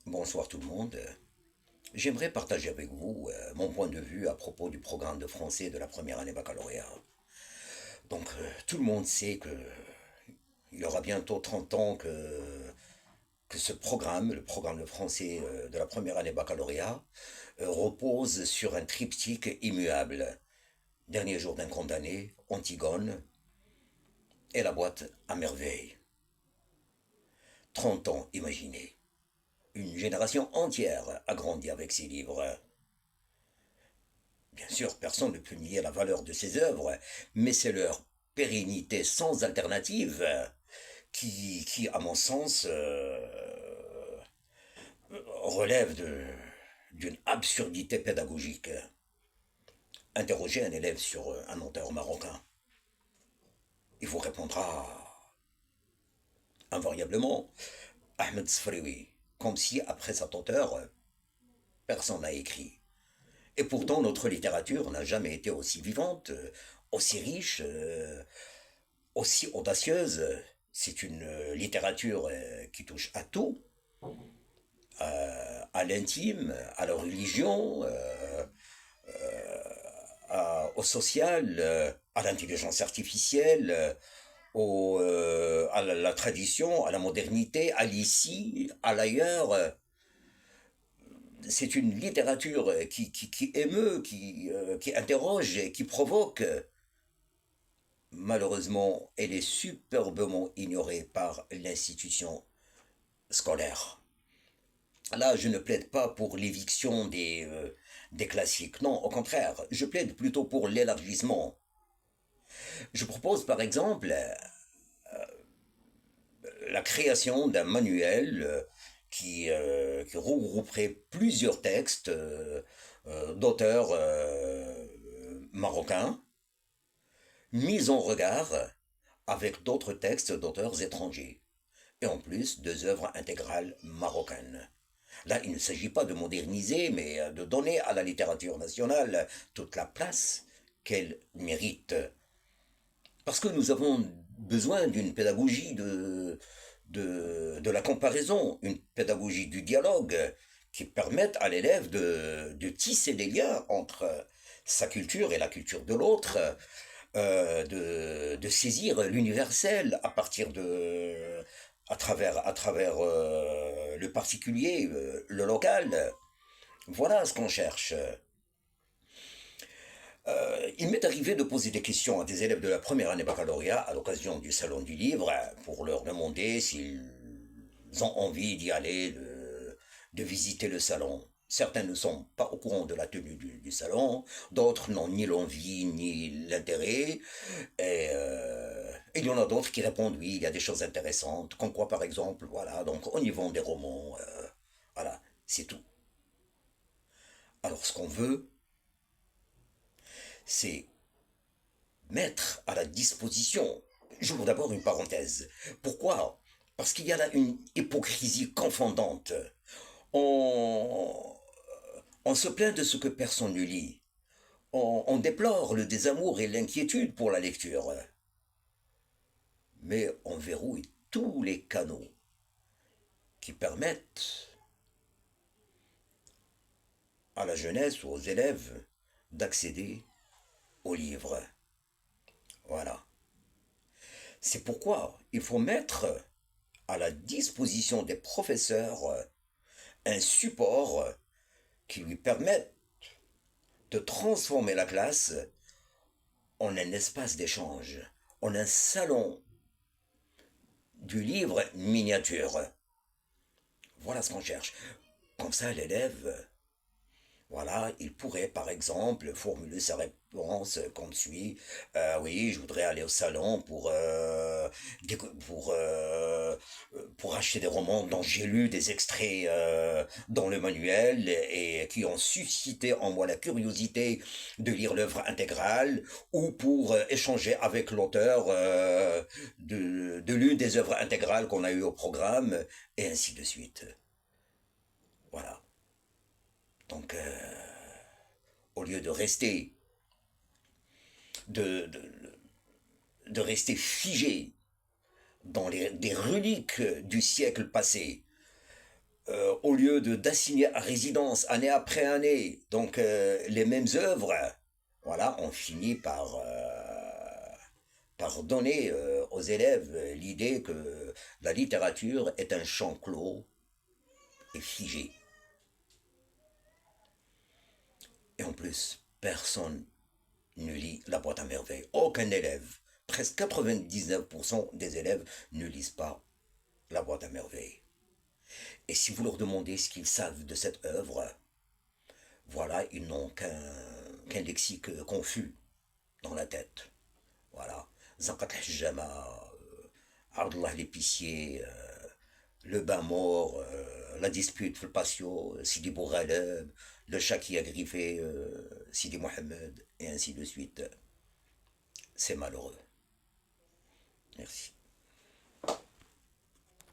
Bonsoir tout le monde. J'aimerais partager avec vous mon point de vue à propos du programme de français de la première année baccalauréat. Tout le monde sait que il y aura bientôt 30 ans que ce programme, le programme de français de la première année baccalauréat, repose sur un triptyque immuable. Dernier jour d'un condamné, Antigone et la boîte à merveille. 30 ans, imaginez. Une génération entière a grandi avec ces livres. Bien sûr, personne ne peut nier la valeur de ces œuvres, mais c'est leur pérennité sans alternative qui à mon sens, relève d'une absurdité pédagogique. Interrogez un élève sur un auteur marocain. Il vous répondra invariablement Ahmed Sfriwi, comme si après cet auteur, personne n'a écrit. Et pourtant, notre littérature n'a jamais été aussi vivante, aussi riche, aussi audacieuse. C'est une littérature qui touche à tout, à l'intime, à la religion, au social, à l'intelligence artificielle, à la tradition, à la modernité, à l'ici, à l'ailleurs. C'est une littérature qui émeut, qui interroge, qui provoque. Malheureusement, elle est superbement ignorée par l'institution scolaire. Là, je ne plaide pas pour l'éviction des classiques. Non, au contraire, je plaide plutôt pour l'élargissement. Je propose par exemple la création d'un manuel qui regrouperait plusieurs textes d'auteurs marocains mis en regard avec d'autres textes d'auteurs étrangers. Et en plus, deux œuvres intégrales marocaines. Là, il ne s'agit pas de moderniser, mais de donner à la littérature nationale toute la place qu'elle mérite. Parce que nous avons besoin d'une pédagogie de la comparaison, une pédagogie du dialogue qui permette à l'élève de tisser des liens entre sa culture et la culture de l'autre, de saisir l'universel à travers le particulier, le local. Voilà ce qu'on cherche. Il m'est arrivé de poser des questions à des élèves de la première année baccalauréat à l'occasion du salon du livre pour leur demander s'ils ont envie d'y aller, de visiter le salon. Certains ne sont pas au courant de la tenue du salon, d'autres n'ont ni l'envie ni l'intérêt, et il y en a d'autres qui répondent oui, il y a des choses intéressantes, comme quoi par exemple, voilà, donc on y vend des romans, voilà, c'est tout. Alors ce qu'on veut, c'est mettre à la disposition. J'ouvre d'abord une parenthèse. Pourquoi? Parce qu'il y a là une hypocrisie confondante. On, on se plaint de ce que personne ne lit. On déplore le désamour et l'inquiétude pour la lecture. Mais on verrouille tous les canaux qui permettent à la jeunesse ou aux élèves d'accéder aux livres. Voilà. C'est pourquoi il faut mettre à la disposition des professeurs un support qui lui permette de transformer la classe en un espace d'échange, en un salon du livre miniature. Voilà ce qu'on cherche. Comme ça, l'élève, voilà, il pourrait par exemple formuler sa réponse comme suit. Oui, je voudrais aller au salon pour, euh, pour acheter des romans dont j'ai lu des extraits dans le manuel et qui ont suscité en moi la curiosité de lire l'œuvre intégrale ou pour échanger avec l'auteur de l'une des œuvres intégrales qu'on a eues au programme et ainsi de suite. Voilà. Donc, au lieu de, de, de rester figé dans des reliques du siècle passé, au lieu d'assigner à résidence année après année, donc les mêmes œuvres, voilà, on finit par donner aux élèves l'idée que la littérature est un champ clos et figé. Et en plus, personne ne lit la boîte à merveille. Aucun élève, presque 99% des élèves ne lisent pas la boîte à merveille. Et si vous leur demandez ce qu'ils savent de cette œuvre, voilà, ils n'ont qu'un lexique confus dans la tête. Voilà. Zanqat Hajjama, Ardallah l'épicier, le bain mort, la dispute le patio, Sidi Bourghaleb, le chat qui a griffé Sidi Mohamed, et ainsi de suite. C'est malheureux. Merci.